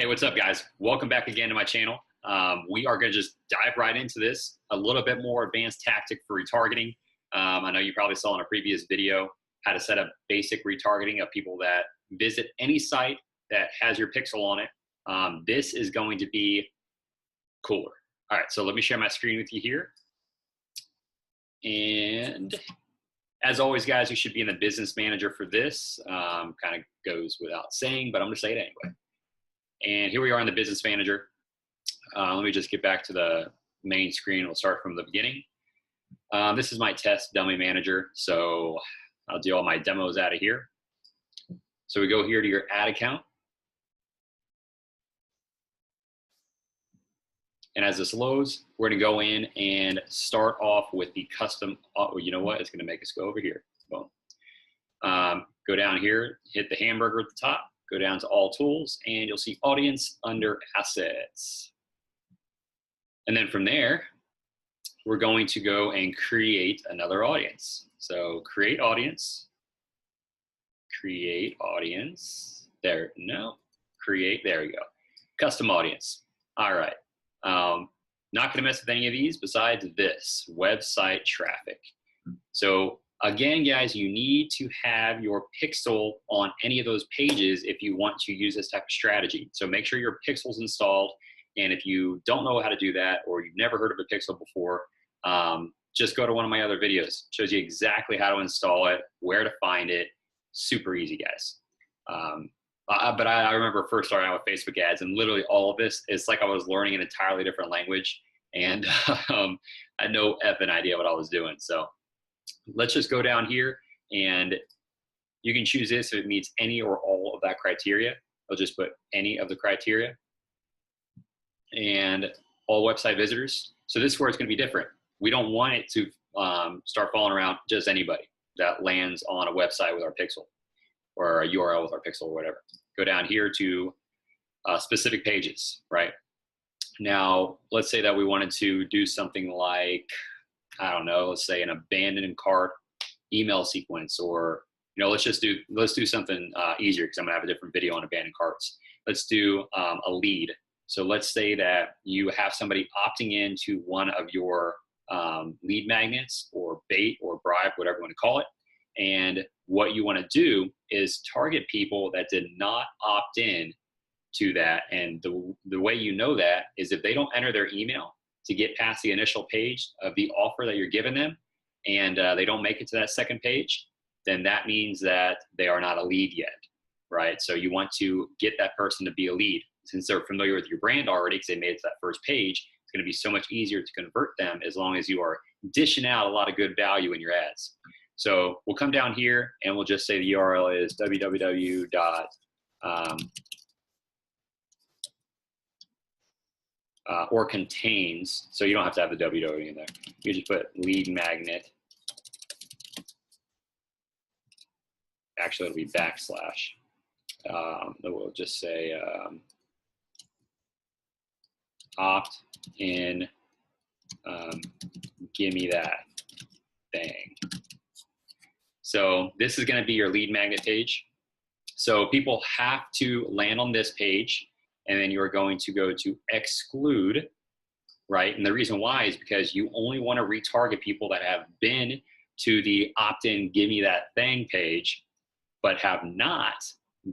Hey, what's up, guys? Welcome back again to my channel. We are going to just dive right into this, a little bit more advanced tactic for retargeting. I know you probably saw in a previous video how to set up basic retargeting of people that visit any site that has your pixel on it. This is going to be cooler. All right, so let me share my screen with you here. And as always, guys, you should be in the business manager for this. Kind of goes without saying, but I'm going to say it anyway. And here we are in the business manager. Let me just get back to the main screen. We'll start from the beginning. This is my test dummy manager. So I'll do all my demos out of here. So we go here to your ad account. And as this loads, we're gonna go in and start off with the custom, oh, you know what? It's gonna make us go over here. Boom. Go down here, hit the hamburger at the top, go down to all tools, and you'll see audience under assets. And then from there, we're going to go and create another audience. So create audience, there, no, create, there we go. Custom audience, all right. Not gonna mess with any of these besides this, website traffic. So again, guys, you need to have your pixel on any of those pages if you want to use this type of strategy. So make sure your pixel's installed. And if you don't know how to do that, or you've never heard of a pixel before, just go to one of my other videos. It shows you exactly how to install it, where to find it. Super easy, guys. But I remember first starting out with Facebook ads, and literally all of this, it's like I was learning an entirely different language, and I had no effing idea what I was doing. So let's just go down here, and you can choose this if it meets any or all of that criteria. I'll just put any of the criteria, and all website visitors. So this is where it's gonna be different. We don't want it to start falling around just anybody that lands on a website with our pixel, or a URL with our pixel, or whatever. Go down here to specific pages, right? Now, let's say that we wanted to do something like, I don't know, let's say an abandoned cart email sequence, or, you know, let's do something easier, because I'm gonna have a different video on abandoned carts. Let's do a lead. So let's say that you have somebody opting into one of your lead magnets, or bait, or bribe, whatever you want to call it. And what you want to do is target people that did not opt in to that. And the way you know that is if they don't enter their email to get past the initial page of the offer that you're giving them, and they don't make it to that second page, then that means that they are not a lead yet, right? So you want to get that person to be a lead. Since they're familiar with your brand already, because they made it to that first page, it's going to be so much easier to convert them as long as you are dishing out a lot of good value in your ads. So we'll come down here, and we'll just say the URL is www. Or contains, so you don't have to have the www in there. You just put lead magnet. Actually, it'll be backslash. We'll just say opt in, give me that thing. So this is going to be your lead magnet page. So people have to land on this page, and then you're going to go to exclude, right? And the reason why is because you only want to retarget people that have been to the opt-in, give me that thing page, but have not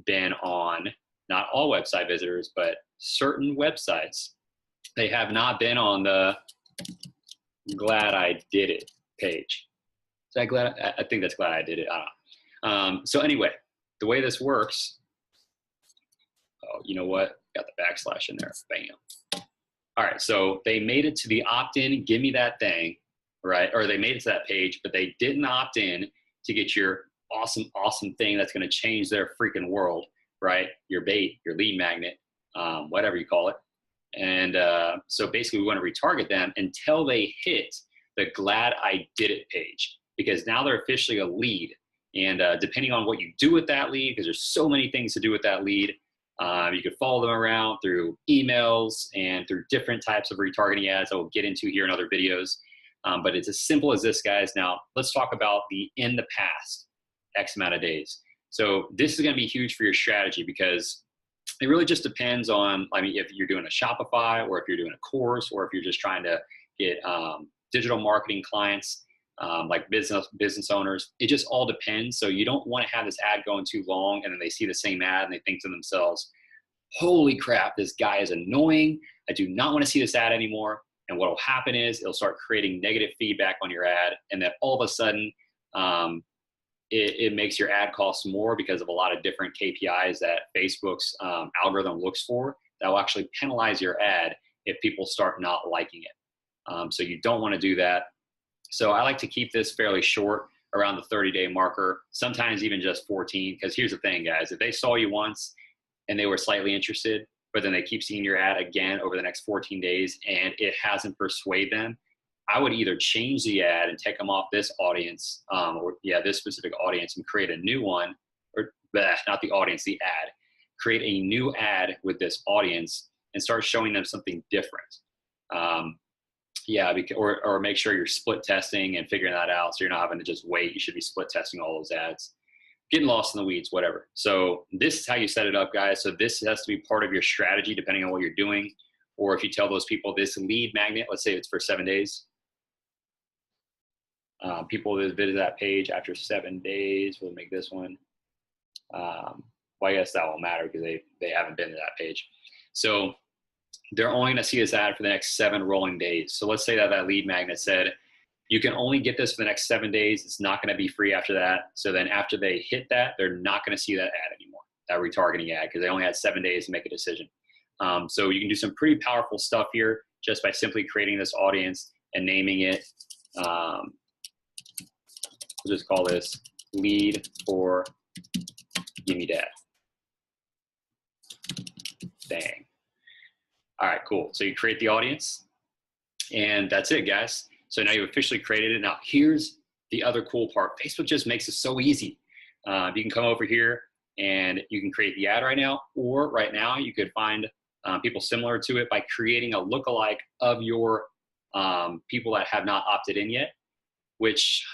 been on, not all website visitors, but certain websites. They have not been on the glad I did it page. Is that glad? I think that's glad I did it. I don't know. So anyway, the way this works, oh, you know what? Got the backslash in there, bam. All right, so they made it to the opt-in, give me that thing, right? Or they made it to that page, but they didn't opt in to get your awesome, awesome thing that's gonna change their freaking world, right? Your bait, your lead magnet, whatever you call it. And so basically we wanna retarget them until they hit the glad I did it page, because now they're officially a lead. And depending on what you do with that lead, because there's so many things to do with that lead, you could follow them around through emails and through different types of retargeting ads that we'll get into here in other videos. But it's as simple as this, guys. Now, let's talk about the in the past X amount of days. So this is going to be huge for your strategy, because it really just depends on, I mean, if you're doing a Shopify or if you're doing a course or if you're just trying to get digital marketing clients, like business owners. It just all depends. So you don't want to have this ad going too long and then they see the same ad and they think to themselves, holy crap, this guy is annoying. I do not want to see this ad anymore. And what will happen is it'll start creating negative feedback on your ad. And then all of a sudden, it makes your ad cost more because of a lot of different KPIs that Facebook's algorithm looks for that will actually penalize your ad if people start not liking it. So you don't want to do that. So I like to keep this fairly short, around the 30-day marker, sometimes even just 14, because here's the thing, guys. If they saw you once and they were slightly interested, but then they keep seeing your ad again over the next 14 days and it hasn't persuaded them, I would either change the ad and take them off this audience, this specific audience, and create a new one, or not the audience, the ad. Create a new ad with this audience and start showing them something different. Or make sure you're split testing and figuring that out so you're not having to just wait. You should be split testing all those ads. Getting lost in the weeds, whatever. So this is how you set it up, guys. So this has to be part of your strategy depending on what you're doing. Or if you tell those people this lead magnet, let's say it's for 7 days. People that visit that page after 7 days, we'll make this one. Well, I guess that won't matter because they haven't been to that page. So they're only going to see this ad for the next 7 rolling days. So let's say that lead magnet said, you can only get this for the next 7 days. It's not going to be free after that. So then after they hit that, they're not going to see that ad anymore, that retargeting ad, because they only had 7 days to make a decision. So you can do some pretty powerful stuff here just by simply creating this audience and naming it. We'll just call this lead for Gimme Dad. Dang. All right, cool. So you create the audience and that's it, guys. So now you've officially created it. Now here's the other cool part. Facebook just makes it so easy. You can come over here and you can create the ad right now, or right now you could find people similar to it by creating a lookalike of your people that have not opted in yet, which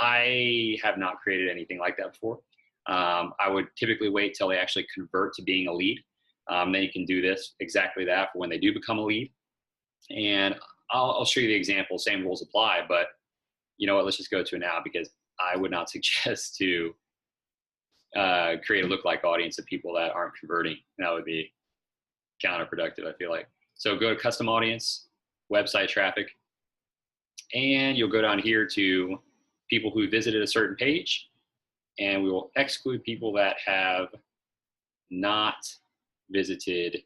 I have not created anything like that before. I would typically wait till they actually convert to being a lead. Then you can do this, exactly that, for when they do become a lead. And I'll show you the example, same rules apply, but you know what, let's just go to it now because I would not suggest to create a lookalike audience of people that aren't converting. That would be counterproductive, I feel like. So go to custom audience, website traffic, and you'll go down here to people who visited a certain page, and we will exclude people that have not visited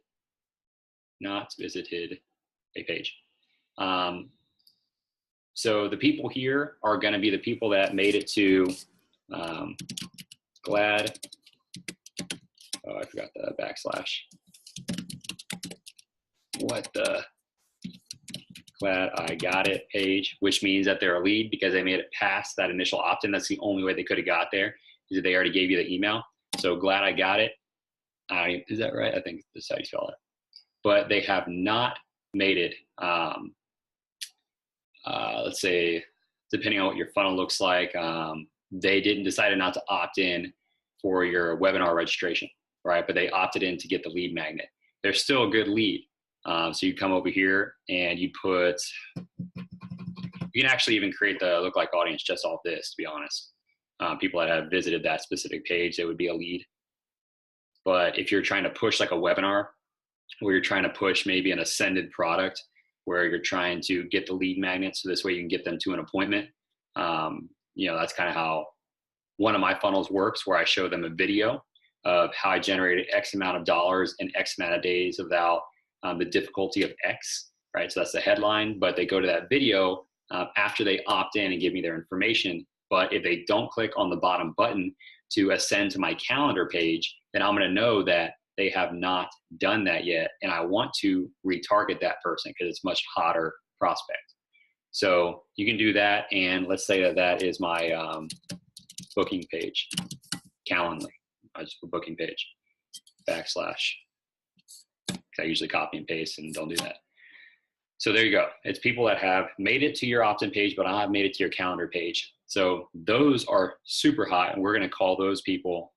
a page. So the people here are going to be the people that made it to glad. Oh, I forgot the backslash. What the glad I got it page, which means that they're a lead because they made it past that initial opt-in. That's the only way they could have got there, is that they already gave you the email. So glad I got it. Is that right? I think that's how you spell it. But they have not made it. Let's say, depending on what your funnel looks like, they decided not to opt in for your webinar registration, right? But they opted in to get the lead magnet. They're still a good lead. So you come over here and you can actually even create the lookalike audience just off this, to be honest. People that have visited that specific page, they would be a lead. But if you're trying to push like a webinar, where you're trying to push maybe an ascended product, where you're trying to get the lead magnet, so this way you can get them to an appointment. That's kind of how one of my funnels works, where I show them a video of how I generated X amount of dollars in X amount of days without the difficulty of X, right? So that's the headline, but they go to that video after they opt in and give me their information. But if they don't click on the bottom button to ascend to my calendar page, then I'm going to know that they have not done that yet. And I want to retarget that person because it's a much hotter prospect. So you can do that. And let's say that is my booking page, Calendly. I just put booking page, backslash. I usually copy and paste and don't do that. So there you go. It's people that have made it to your opt-in page, but I have made it to your calendar page. So those are super hot, and we're going to call those people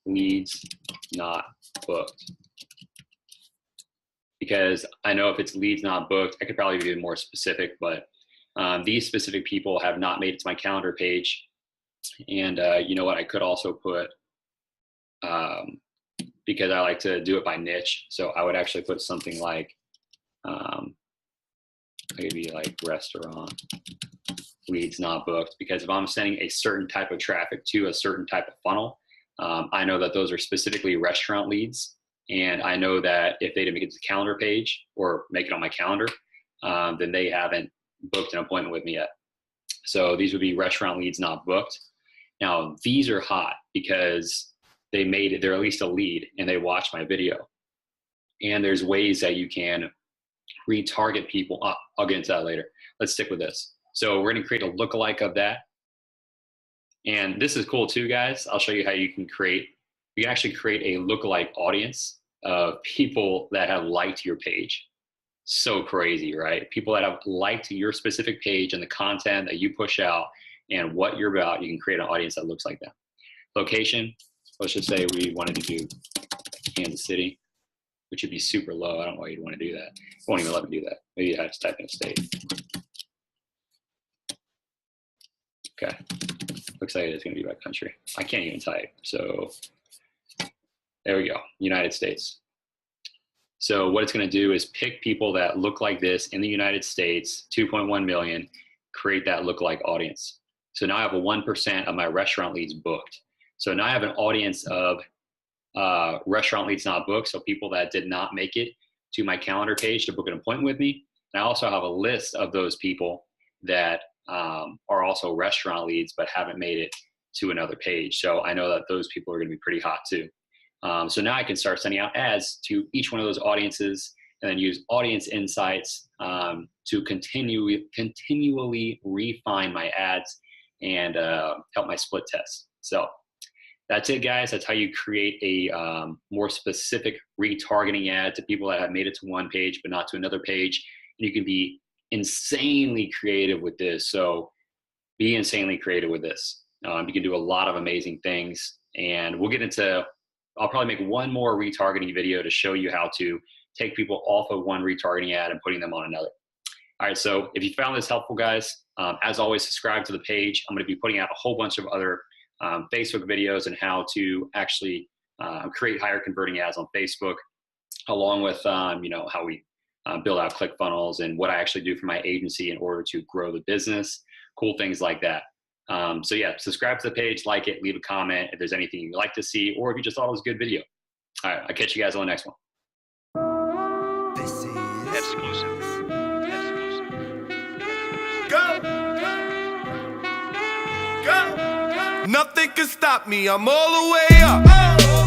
leads not booked. Because I know if it's leads not booked, I could probably be more specific, but these specific people have not made it to my calendar page. And you know what, I could also put, because I like to do it by niche, so I would actually put something like, maybe like restaurant leads not booked, because if I'm sending a certain type of traffic to a certain type of funnel, I know that those are specifically restaurant leads. And I know that if they didn't make it to the calendar page or make it on my calendar, then they haven't booked an appointment with me yet. So these would be restaurant leads not booked. Now, these are hot because they made it, they're at least a lead and they watched my video. And there's ways that you can retarget people. I'll get into that later. Let's stick with this. So we're going to create a lookalike of that. And this is cool too, guys. I'll show you how you can actually create a lookalike audience of people that have liked your page. So crazy, right? People that have liked your specific page and the content that you push out and what you're about, you can create an audience that looks like that. Location, let's just say we wanted to do Kansas City, which would be super low. I don't know why you'd want to do that. It won't even let me do that. Maybe I have to type in a state. Okay, looks like it's gonna be by country. I can't even type, so there we go, United States. So what it's gonna do is pick people that look like this in the United States, 2.1 million, create that lookalike audience. So now I have a 1% of my restaurant leads booked. So now I have an audience of restaurant leads not booked, so people that did not make it to my calendar page to book an appointment with me. And I also have a list of those people that are also restaurant leads but haven't made it to another page. So I know that those people are gonna be pretty hot too. So now I can start sending out ads to each one of those audiences and then use audience insights to continually refine my ads and help my split test. So that's it, guys. That's how you create a more specific retargeting ad to people that have made it to one page but not to another page. And you can be insanely creative with this. So be insanely creative with this. You can do a lot of amazing things, and we'll get into, I'll probably make one more retargeting video to show you how to take people off of one retargeting ad and putting them on another. All right, so if you found this helpful, guys, as always, subscribe to the page. I'm gonna be putting out a whole bunch of other Facebook videos and how to actually create higher converting ads on Facebook, along with you know, how we build out ClickFunnels and what I actually do for my agency in order to grow the business, cool things like that. So yeah, subscribe to the page, like it, leave a comment if there's anything you'd like to see, or if you just thought it was a good video. All right, I'll catch you guys on the next one. This is exclusive. Go! Nothing can stop me, I'm all the way up.